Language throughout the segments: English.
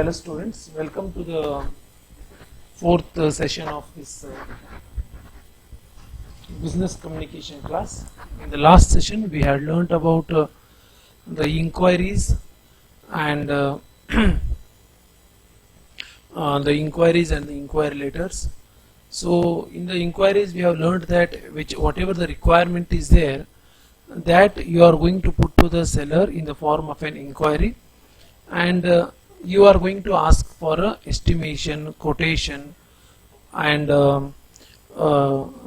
Hello students, welcome to the fourth session of this business communication class. In the last session we had learnt about the inquiries and the inquiries and the inquiry letters. So in the inquiries we have learnt that whatever the requirement is there, that you are going to put to the seller in the form of an inquiry, and you are going to ask for a estimation, quotation, and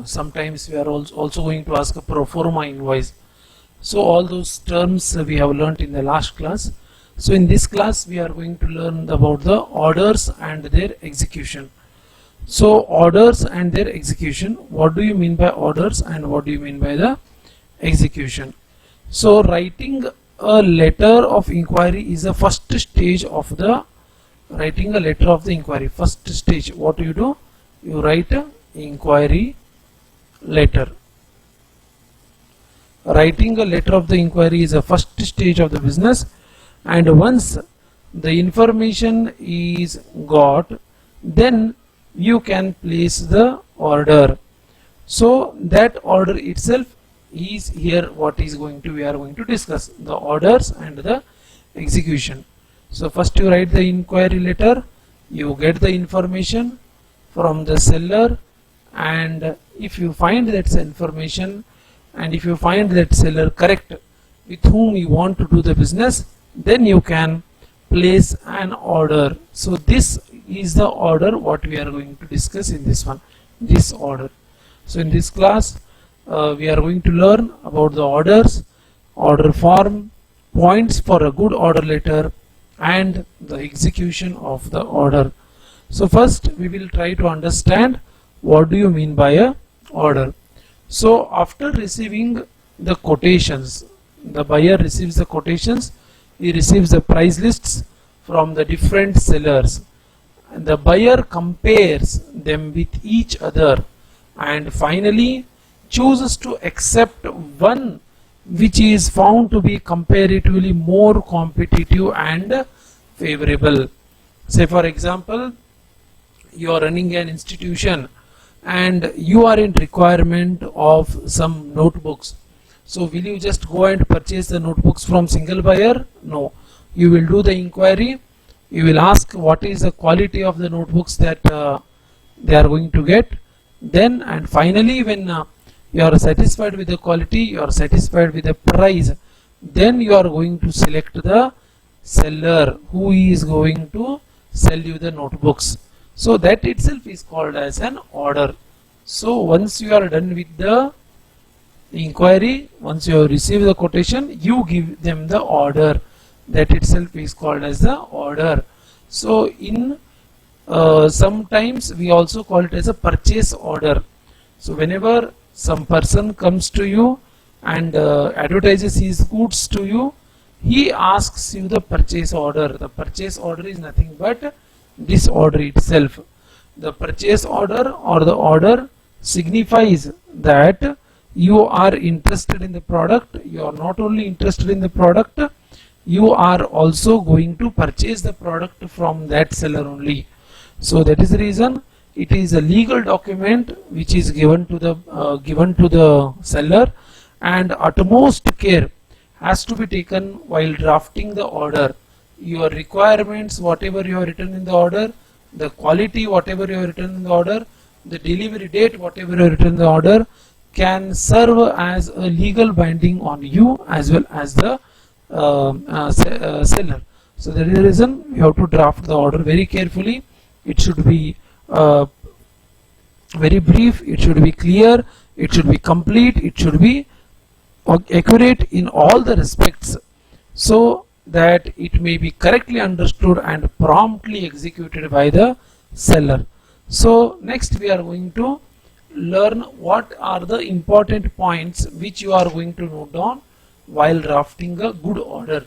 sometimes we are also going to ask a pro forma invoice. So all those terms we have learnt in the last class. So in this class we are going to learn about the orders and their execution. So orders and their execution, what do you mean by orders and what do you mean by the execution? So writing a letter of inquiry is the first stage of the writing a letter of the inquiry. First stage, what do? You write a inquiry letter. Writing a letter of the inquiry is the first stage of the business, and once the information is got, then you can place the order. So that order itself is here what is going to we are going to discuss, the orders and the execution. So first you write the inquiry letter, you get the information from the seller, and if you find that information and if you find that seller correct with whom you want to do the business, then you can place an order. So this is the order what we are going to discuss in this one, this order. So in this class we are going to learn about the orders, order form, points for a good order letter, and the execution of the order. So first we will try to understand what do you mean by a order. So after receiving the quotations, the buyer receives the quotations, he receives the price lists from the different sellers, and the buyer compares them with each other and finally chooses to accept one which is found to be comparatively more competitive and favorable. Say for example, you are running an institution and you are in requirement of some notebooks. So will you just go and purchase the notebooks from single buyer? No. You will do the inquiry, you will ask what is the quality of the notebooks that they are going to get. Then and finally when you are satisfied with the quality, you are satisfied with the price, then you are going to select the seller who is going to sell you the notebooks. So that itself is called as an order. So once you are done with the inquiry, once you have received the quotation, you give them the order. That itself is called as the order. So in sometimes we also call it as a purchase order. So whenever some person comes to you and advertises his goods to you, he asks you the purchase order. The purchase order is nothing but this order itself. The purchase order or the order signifies that you are interested in the product. You are not only interested in the product, you are also going to purchase the product from that seller only. So that is the reason it is a legal document which is given to the seller, and utmost care has to be taken while drafting the order. Your requirements, whatever you have written in the order, the quality, whatever you have written in the order, the delivery date, whatever you have written in the order, can serve as a legal binding on you as well as the seller. So that is the reason you have to draft the order very carefully. It should be very brief, it should be clear, it should be complete, it should be accurate in all the respects, so that it may be correctly understood and promptly executed by the seller. So next we are going to learn what are the important points which you are going to note down while drafting a good order.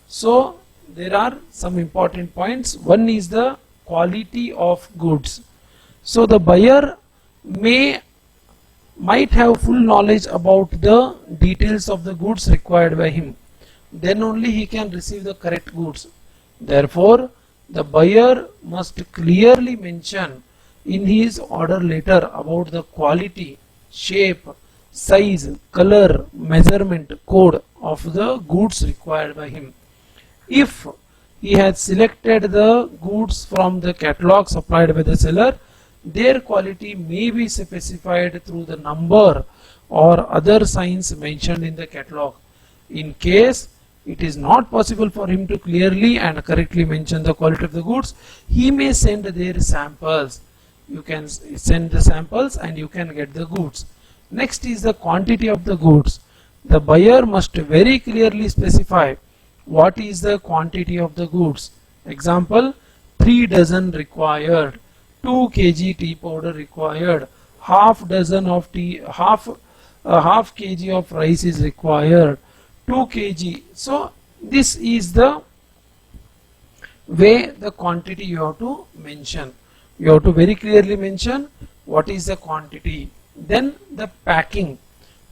So there are some important points. One is the quality of goods. So the buyer might have full knowledge about the details of the goods required by him, then only he can receive the correct goods. Therefore the buyer must clearly mention in his order letter about the quality, shape, size, color, measurement, code of the goods required by him. If he has selected the goods from the catalog supplied by the seller, their quality may be specified through the number or other signs mentioned in the catalog. In case it is not possible for him to clearly and correctly mention the quality of the goods, he may send their samples. You can send the samples and you can get the goods. Next is the quantity of the goods. The buyer must very clearly specify what is the quantity of the goods. Example, 3 dozen required, 2 kg tea powder required, half dozen of tea, half kg of rice is required, 2 kg. So this is the way the quantity you have to mention. You have to very clearly mention what is the quantity. Then the packing.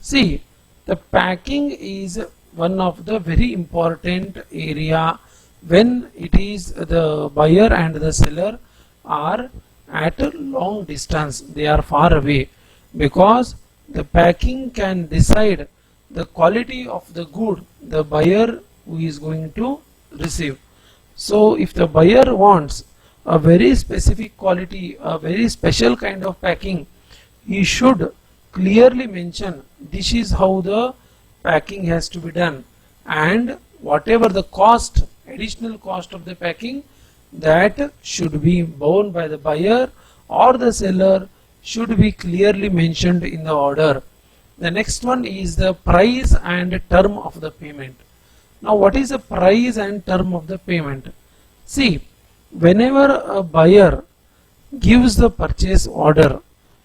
See, the packing is one of the very important area when it is the buyer and the seller are at a long distance, they are far away, because the packing can decide the quality of the good the buyer who is going to receive. So if the buyer wants a very specific quality, a very special kind of packing, he should clearly mention this is how the packing has to be done, and whatever the cost, additional cost of the packing, that should be borne by the buyer or the seller, should be clearly mentioned in the order. The next one is the price and term of the payment. Now what is the price and term of the payment? See, whenever a buyer gives the purchase order,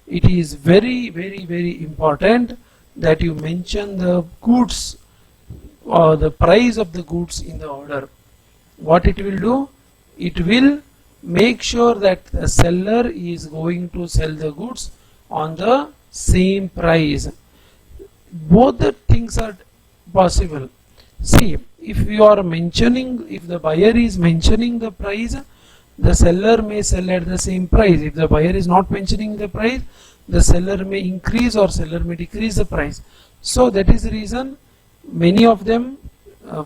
it is very important that you mention the goods or the price of the goods in the order. What it will do? It will make sure that the seller is going to sell the goods on the same price. Both the things are possible. See, if you are mentioning, if the buyer is mentioning the price, the seller may sell at the same price. If the buyer is not mentioning the price, the seller may increase or seller may decrease the price. So that is the reason many of them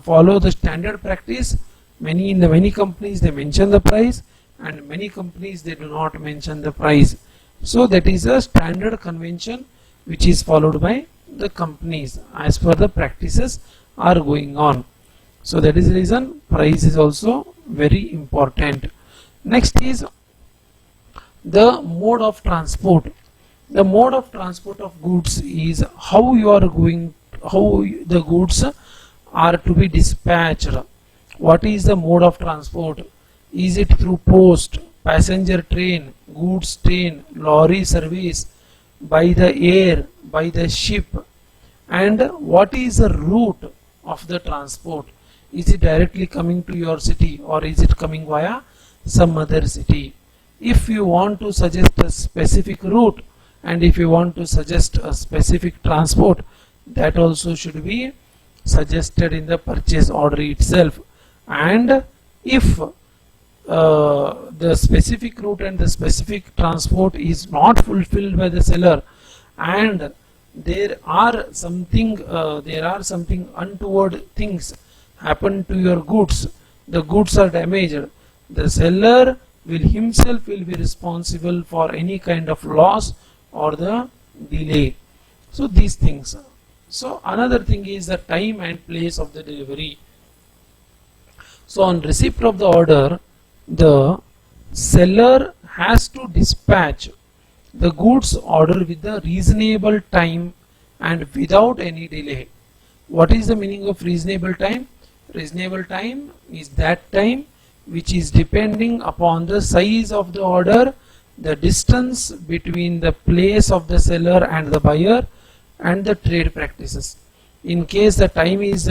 follow the standard practice. In many companies they mention the price, and many companies they do not mention the price. So that is a standard convention which is followed by the companies as per the practices are going on. So that is the reason price is also very important. Next is the mode of transport. The mode of transport of goods is how the goods are to be dispatched. What is the mode of transport? Is it through post, passenger train, goods train, lorry service, by the air, by the ship? And what is the route of the transport? Is it directly coming to your city or is it coming via some other city? If you want to suggest a specific route and if you want to suggest a specific transport, that also should be suggested in the purchase order itself. And if the specific route and the specific transport is not fulfilled by the seller, and there are something untoward things happen to your goods, the goods are damaged, the seller will himself be responsible for any kind of loss or the delay. So these things. So another thing is the time and place of the delivery. So on receipt of the order, the seller has to dispatch the goods order with the reasonable time and without any delay. What is the meaning of reasonable time? Reasonable time is that time which is depending upon the size of the order, the distance between the place of the seller and the buyer, and the trade practices. In case the time is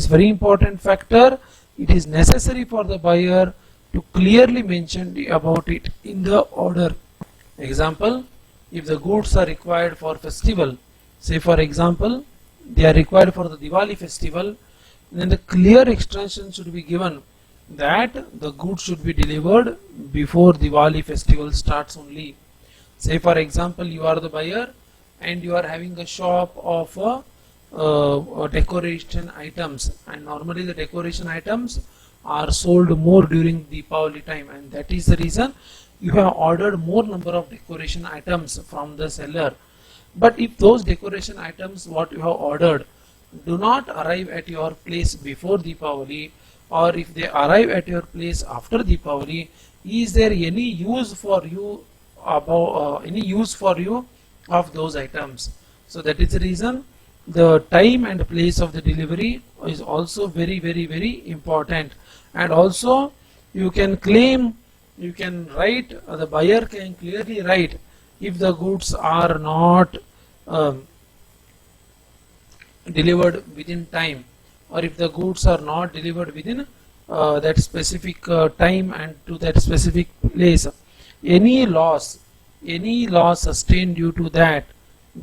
very important factor, it is necessary for the buyer to clearly mention about it in the order. Example, if the goods are required for festival, say for example they are required for the Diwali festival, then the clear instruction should be given that the goods should be delivered before Diwali festival starts only. Say for example, you are the buyer and you are having a shop of decoration items, and normally the decoration items are sold more during Deepavali time, and that is the reason you have ordered more number of decoration items from the seller. But if those decoration items what you have ordered do not arrive at your place before Deepavali, or if they arrive at your place after Deepavali, is there any use for you of those items? So that is the reason the time and place of the delivery is also very important. And also you can claim, you can write, the buyer can clearly write if the goods are not delivered within time, or if the goods are not delivered within that specific time and to that specific place, any loss sustained due to that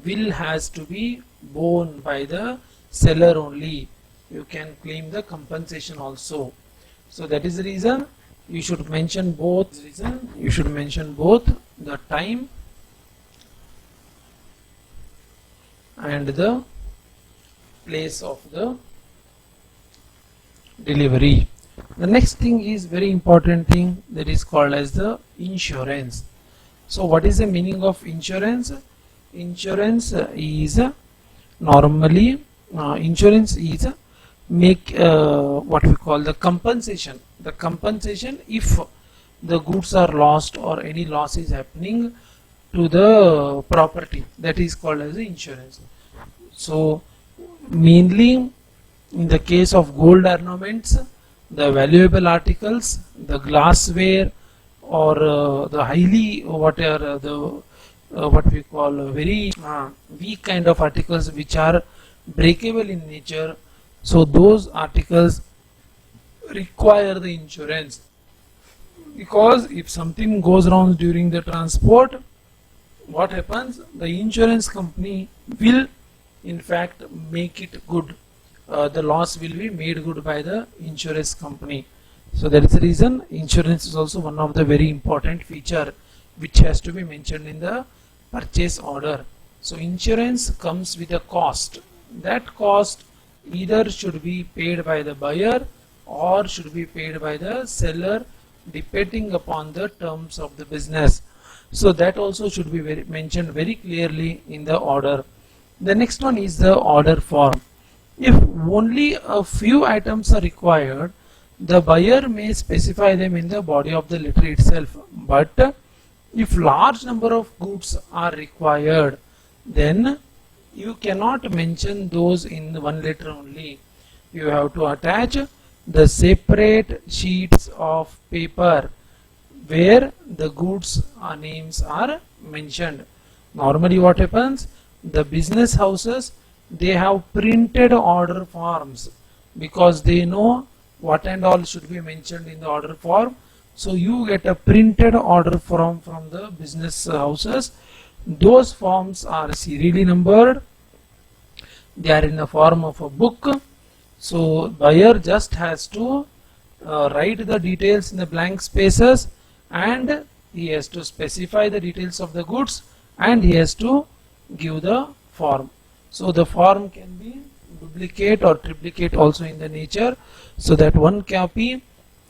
will has to be borne by the seller only. You can claim the compensation also. So that is the reason you should mention both the time and the place of the delivery. The next thing is very important thing, that is called as the insurance. So what is the meaning of insurance? Insurance is normally insurance is make what we call the compensation. The compensation if the goods are lost or any loss is happening to the property, that is called as the insurance. So mainly in the case of gold ornaments, the valuable articles, the glassware, or the highly what we call very weak kind of articles which are breakable in nature, so those articles require the insurance, because if something goes wrong during the transport, what happens, the insurance company will in fact make it good. The loss will be made good by the insurance company. So that is the reason insurance is also one of the very important feature which has to be mentioned in the purchase order. So insurance comes with a cost. That cost either should be paid by the buyer or should be paid by the seller, depending upon the terms of the business. So that also should be mentioned very clearly in the order. The next one is the order form. If only a few items are required, the buyer may specify them in the body of the letter itself. But if large number of goods are required, then you cannot mention those in one letter only. You have to attach the separate sheets of paper where the goods names are mentioned. Normally what happens, the business houses, they have printed order forms because they know what and all should be mentioned in the order form. So you get a printed order form from the business houses. Those forms are serially numbered. They are in the form of a book. So buyer just has to write the details in the blank spaces, and he has to specify the details of the goods, and he has to give the form. So the form can be duplicate or triplicate also in the nature, so that one copy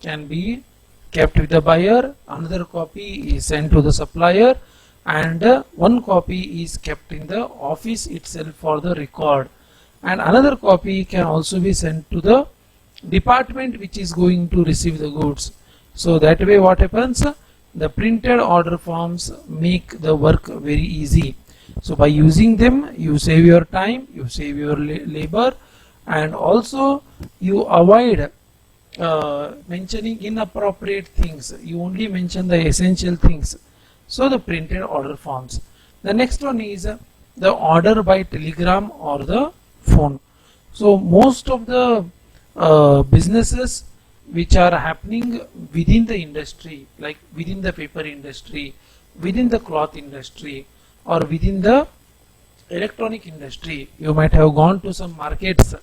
can be kept with the buyer, another copy is sent to the supplier, and one copy is kept in the office itself for the record, and another copy can also be sent to the department which is going to receive the goods. So that way what happens, the printed order forms make the work very easy. So by using them, you save your time, you save your labor, and also you avoid mentioning inappropriate things. You only mention the essential things. So the printed order forms. The next one is the order by telegram or the phone. So most of the businesses which are happening within the industry, like within the paper industry, within the cloth industry, or within the electronic industry, you might have gone to some markets.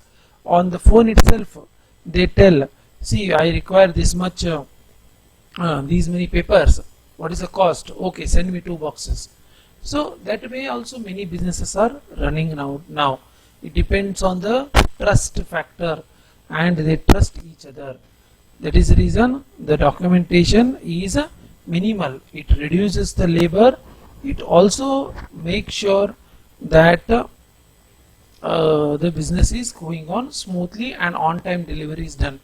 On the phone itself they tell see, I require this much, these many papers. What is the cost? Okay, send me 2 boxes. So that way also many businesses are running now. It depends on the trust factor, and they trust each other. That is the reason the documentation is minimal. It reduces the labor. It also makes sure that the business is going on smoothly and on time delivery is done.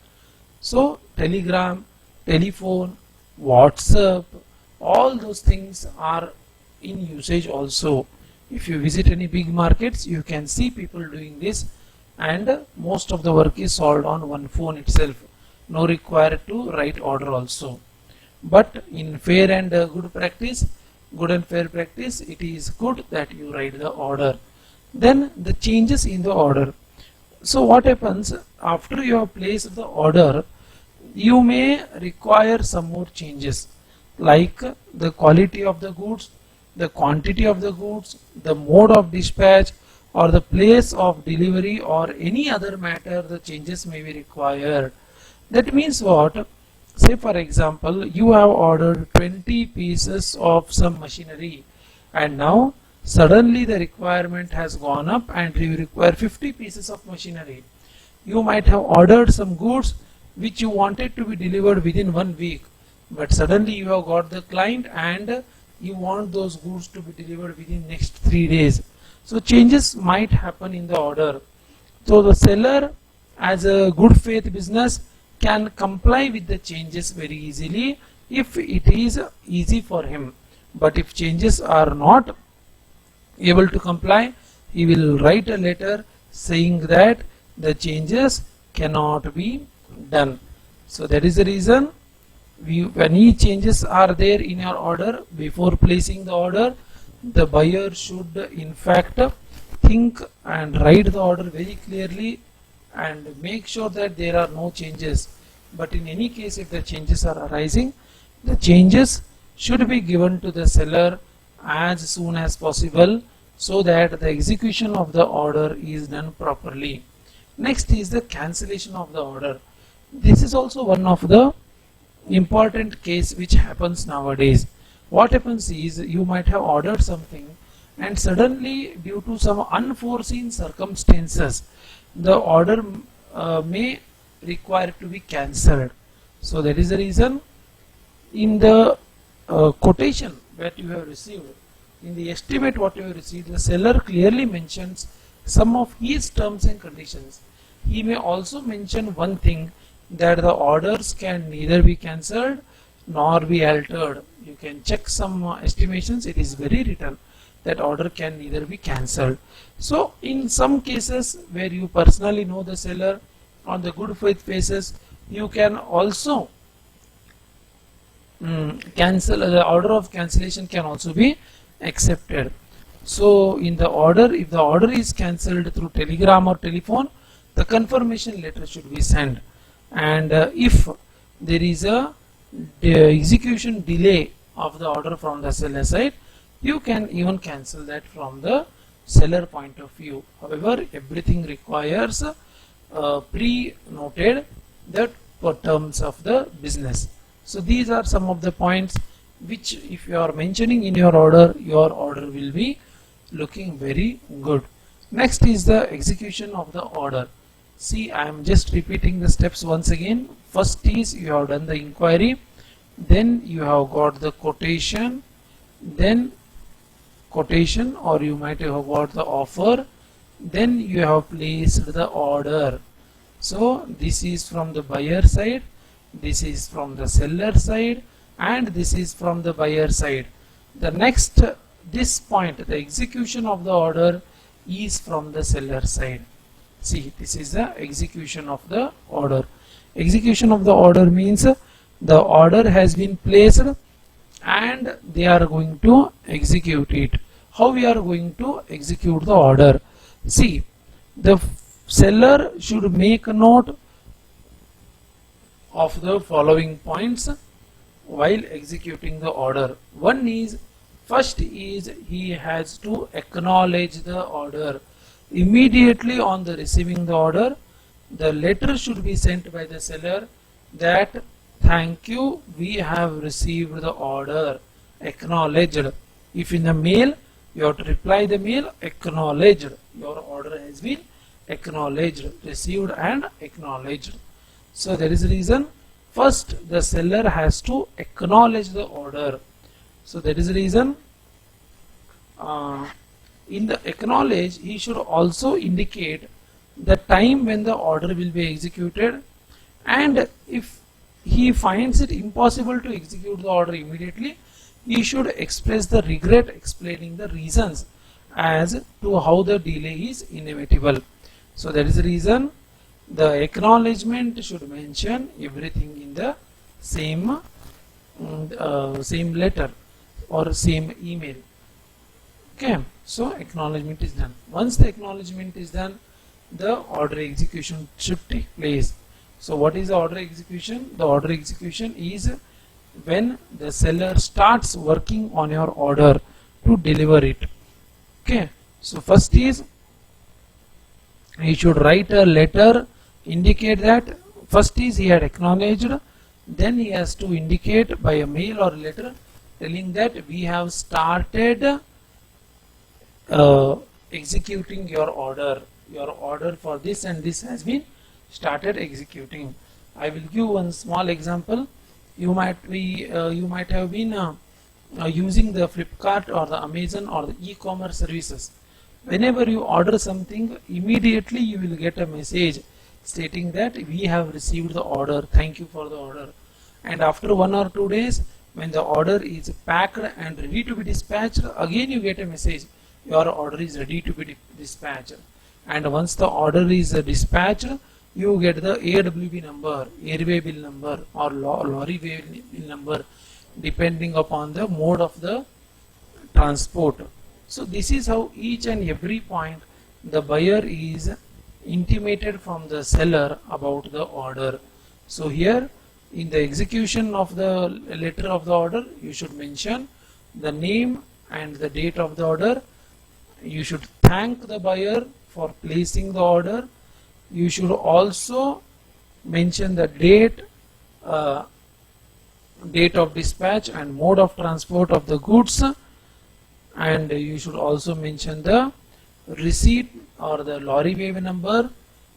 So Telegram, telephone, WhatsApp, all those things are in usage also. If you visit any big markets, you can see people doing this, and most of the work is solved on one phone itself. No required to write order also. But in fair and good and fair practice, it is good that you write the order. Then the changes in the order. So what happens after you have placed the order, you may require some more changes, like the quality of the goods, the quantity of the goods, the mode of dispatch, or the place of delivery, or any other matter. The changes may be required. That means what? Say for example, you have ordered 20 pieces of some machinery, and now suddenly the requirement has gone up and you require 50 pieces of machinery. You might have ordered some goods which you wanted to be delivered within 1 week, but suddenly you have got the client and you want those goods to be delivered within next 3 days. So changes might happen in the order. So the seller, as a good faith business, can comply with the changes very easily if it is easy for him. But if changes are not able to comply, he will write a letter saying that the changes cannot be done. So that is the reason when any changes are there in your order, before placing the order, the buyer should in fact think and write the order very clearly and make sure that there are no changes. But in any case, if the changes are arising, the changes should be given to the seller as soon as possible, so that the execution of the order is done properly. Next is the cancellation of the order. This is also one of the important case which happens nowadays. What happens is, you might have ordered something and suddenly, due to some unforeseen circumstances, the order may require to be cancelled. So that is the reason in the quotation that you have received, in the estimate what you have received, the seller clearly mentions some of his terms and conditions. He may also mention one thing, that the orders can neither be cancelled nor be altered. You can check some estimations, it is very written that order can neither be cancelled. So in some cases where you personally know the seller, on the good faith basis, you can also cancel. The order of cancellation can also be accepted. So in the order, if the order is cancelled through telegram or telephone, the confirmation letter should be sent. And if there is a execution delay of the order from the seller side, you can even cancel that from the seller point of view. However, everything requires pre-noted the terms of the business. So these are some of the points which, if you are mentioning in your order will be looking very good. Next is the execution of the order. See, I am just repeating the steps once again. First is, you have done the inquiry, then you have got the quotation, then quotation, or you might have got the offer, then you have placed the order. So this is from the buyer side, this is from the seller side, and this is from the buyer side. The next, this point, the execution of the order is from the seller side. See, this is the execution of the order. Execution of the order means the order has been placed and they are going to execute it. How we are going to execute the order? See, the seller should make a note of the following points while executing the order. One is, first is, he has to acknowledge the order. Immediately on the receiving the order, the letter should be sent by the seller that thank you, we have received the order, acknowledged. If in the mail, you have to reply the mail, acknowledged, your order has been acknowledged, received and acknowledged. So there is a reason, first the seller has to acknowledge the order. So that is the reason in the acknowledge he should also indicate the time when the order will be executed, and if he finds it impossible to execute the order immediately, he should express the regret, explaining the reasons as to how the delay is inevitable. So that is the reason the acknowledgement should mention everything in the same same letter or same email. Okay, so acknowledgement is done. Once the acknowledgement is done, the order execution should take place. So what is the order execution? The order execution is when the seller starts working on your order to deliver it. Okay, so first is he should write a letter, indicate that first is he had acknowledged, then he has to indicate by a mail or letter telling that we have started executing your order. Your order for this and this has been started executing. I will give one small example. You might have been using the Flipkart or the Amazon or the e-commerce services. Whenever you order something, immediately you will get a message stating that we have received the order, thank you for the order. And after 1 or 2 days, when the order is packed and ready to be dispatched, again you get a message, your order is ready to be dispatched. And once the order is dispatched, you get the AWB number, airway bill number or lorry bill number, depending upon the mode of the transport. So this is how each and every point the buyer is intimated from the seller about the order. So here in the execution of the letter of the order, you should mention the name and the date of the order. You should thank the buyer for placing the order. You should also mention the date of dispatch and mode of transport of the goods, and you should also mention the receipt or the lorry wave number.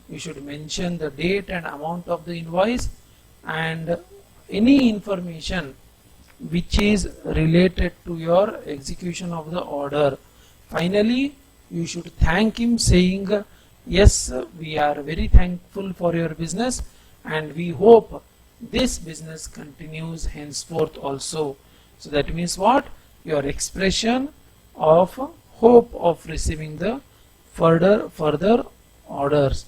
You should mention the date and amount of the invoice and any information which is related to your execution of the order. Finally, you should thank him saying, yes, we are very thankful for your business and we hope this business continues henceforth also. So that means what? Your expression of hope of receiving the further orders.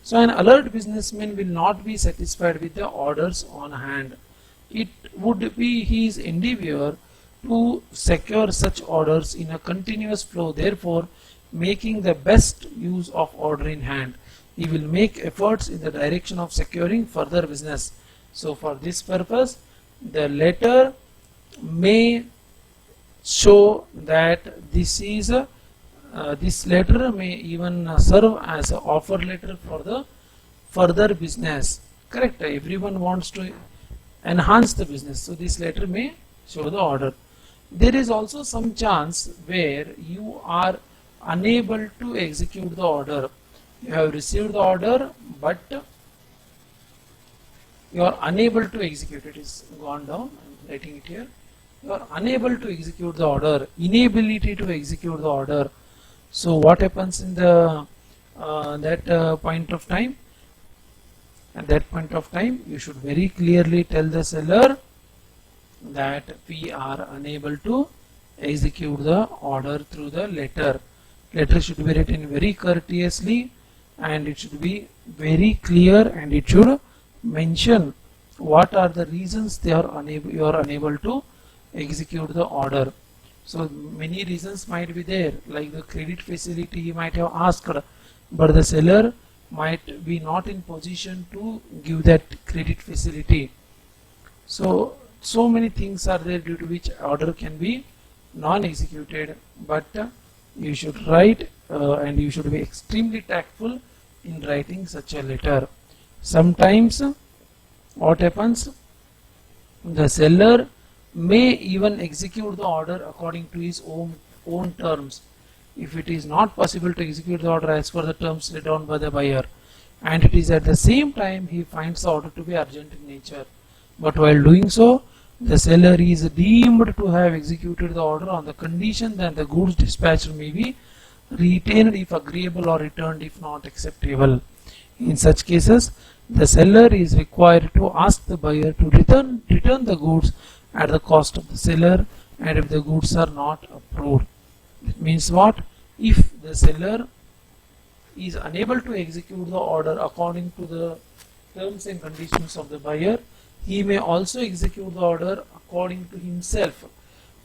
So an alert businessman will not be satisfied with the orders on hand. It would be his endeavor to secure such orders in a continuous flow, therefore making the best use of order in hand. He will make efforts in the direction of securing further business. So for this purpose, the letter may show that this is this letter may even serve as an offer letter for the further business. Correct? Everyone wants to enhance the business, so this letter may show the order. There is also some chance where you are unable to execute the order. You have received the order, but you are unable to execute. It is gone down. I am writing it here. You are unable to execute the order. Inability to execute the order. So what happens in the point of time? At that point of time, you should very clearly tell the seller that we are unable to execute the order through the letter. Letter should be written very courteously and it should be very clear, and it should mention what are the reasons you are unable to execute the order. So many reasons might be there, like the credit facility you might have asked, but the seller might be not in position to give that credit facility. So many things are there due to which order can be non-executed, but you should write and you should be extremely tactful in writing such a letter. Sometimes what happens? The seller may even execute the order according to his own terms if it is not possible to execute the order as per the terms laid down by the buyer, and it is at the same time he finds the order to be urgent in nature. But while doing so, the seller is deemed to have executed the order on the condition that the goods dispatched may be retained if agreeable or returned if not acceptable. In such cases, the seller is required to ask the buyer to return the goods at the cost of the seller, and if the goods are not approved. It means what? If the seller is unable to execute the order according to the terms and conditions of the buyer, he may also execute the order according to himself.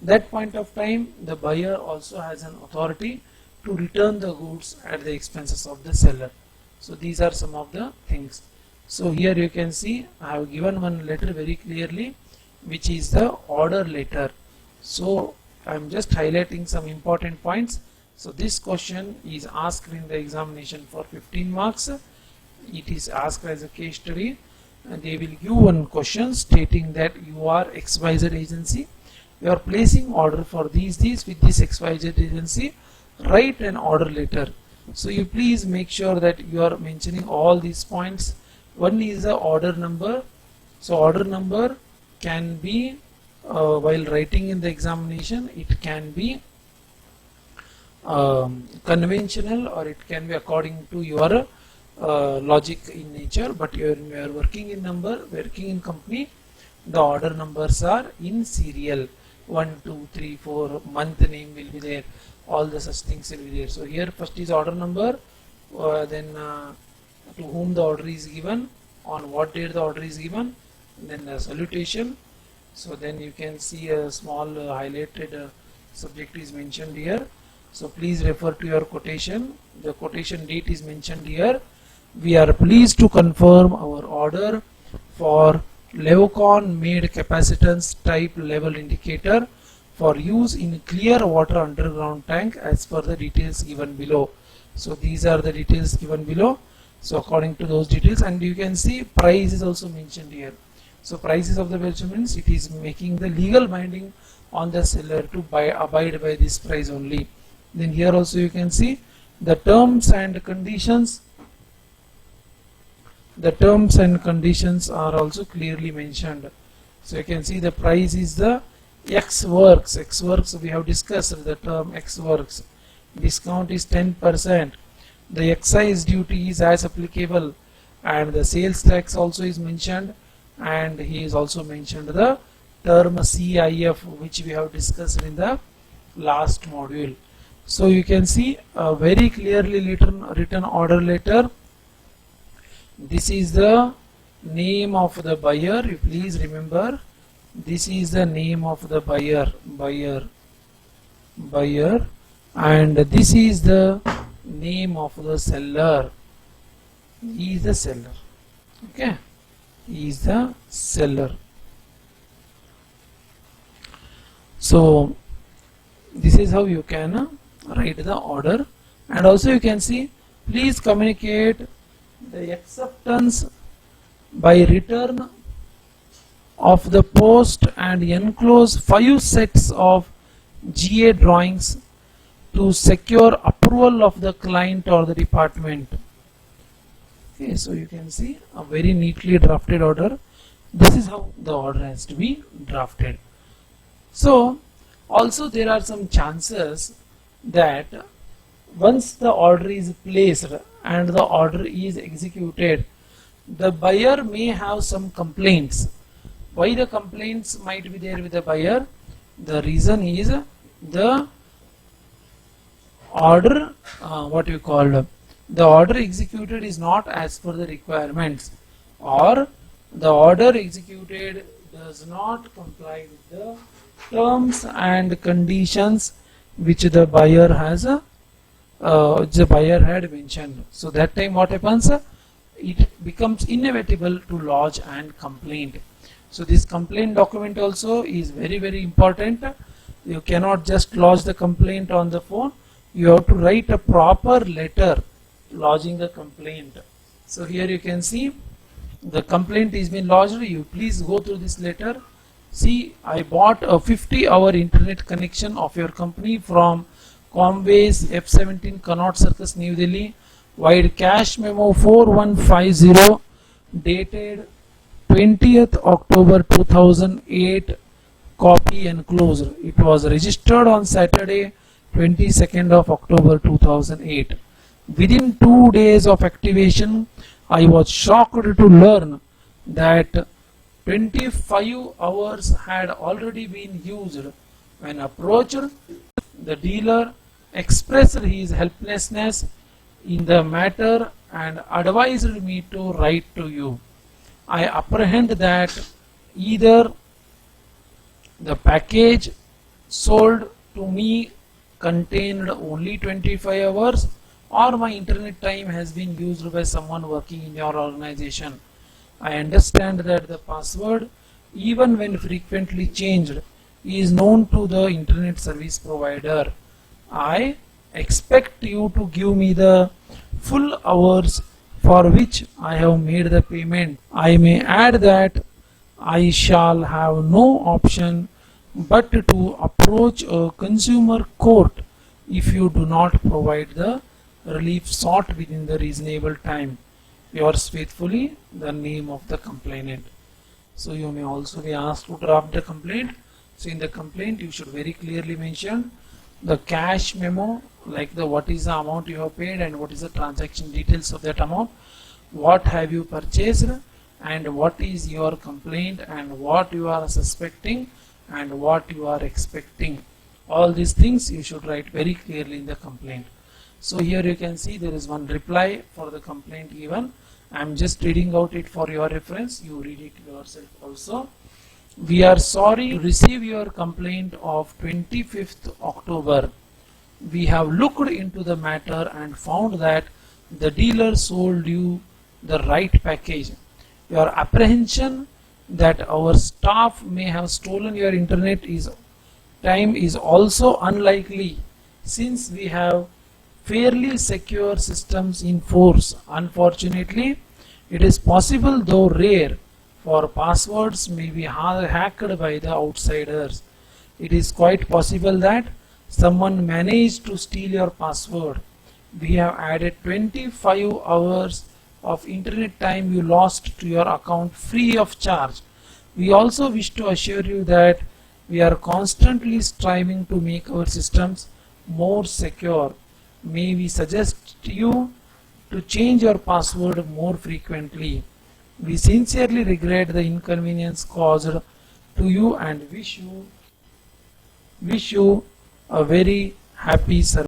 That point of time, the buyer also has an authority to return the goods at the expenses of the seller. So these are some of the things. So here you can see I have given one letter very clearly, which is the order letter. So I am just highlighting some important points. So this question is asked in the examination for 15 marks. It is asked as a case study, and they will give one question stating that you are XYZ agency, you are placing order for these with this XYZ agency, write an order letter. So you please make sure that you are mentioning all these points. One is the order number. So order number can be while writing in the examination, it can be conventional or it can be according to your logic in nature, but you are working in working in company, the order numbers are in serial. 1, 2, 3, 4, month name will be there, all the such things will be there. So here first is order number, then to whom the order is given, on what date the order is given, then the salutation. So then you can see a small highlighted subject is mentioned here. So please refer to your quotation. The quotation date is mentioned here. We are pleased to confirm our order for Levcon made capacitance type level indicator for use in clear water underground tank as per the details given below. So these are the details given below. So according to those details, and you can see price is also mentioned here. So prices of the voucher means it is making the legal binding on the seller to abide by this price only. Then here also you can see the terms and conditions. The terms and conditions are also clearly mentioned. So you can see the price is the X works. X works we have discussed the term X works. Discount is 10%. The excise duty is as applicable, and the sales tax also is mentioned, and he is also mentioned the term CIF, which we have discussed in the last module. So you can see a very clearly written order letter. This is the name of the buyer. You please remember, this is the name of the buyer, and this is the name of the seller. He is the seller. Okay, he is the seller. So this is how you can write the order, and also you can see, please communicate the acceptance by return of the post and enclose 5 sets of GA drawings to secure approval of the client or the department. Okay, so you can see a very neatly drafted order. This is how the order has to be drafted. So also there are some chances that once the order is placed and the order is executed, the buyer may have some complaints. Why the complaints might be there with the buyer? The reason is the order, the order executed is not as per the requirements, or the order executed does not comply with the terms and conditions which the buyer has had mentioned. So that time what happens? It becomes inevitable to lodge and complaint. So this complaint document also is very, very important. You cannot just lodge the complaint on the phone. You have to write a proper letter lodging the complaint. So here you can see the complaint is been lodged. You please go through this letter. See, I bought a 50-hour internet connection of your company from Comways F17 Connaught Circus, New Delhi, via cash memo 4150 dated 20th October 2008, copy enclosed. It was registered on Saturday 22nd of October 2008. Within 2 days of activation, I was shocked to learn that 25 hours had already been used. When approached, the dealer expressed his helplessness in the matter and advised me to write to you. I apprehend that either the package sold to me contained only 25 hours or my internet time has been used by someone working in your organization. I understand that the password, even when frequently changed, is known to the internet service provider. I expect you to give me the full hours for which I have made the payment. I may add that I shall have no option but to approach a consumer court if you do not provide the relief sought within the reasonable time. Yours faithfully, the name of the complainant. So you may also be asked to draft the complaint. So in the complaint you should very clearly mention the cash memo, like the what is the amount you have paid and what is the transaction details of that amount, what have you purchased and what is your complaint and what you are suspecting and what you are expecting. All these things you should write very clearly in the complaint. So here you can see there is one reply for the complaint given. I am just reading out it for your reference. You read it yourself also. We are sorry to receive your complaint of 25th October. We have looked into the matter and found that the dealer sold you the right package. Your apprehension that our staff may have stolen your internet time is also unlikely, since we have fairly secure systems in force. Unfortunately, it is possible, though rare, for passwords may be hacked by the outsiders. It is quite possible that someone managed to steal your password. We have added 25 hours of internet time you lost to your account free of charge. We also wish to assure you that we are constantly striving to make our systems more secure. May we suggest you to change your password more frequently. We sincerely regret the inconvenience caused to you and wish you a very happy service.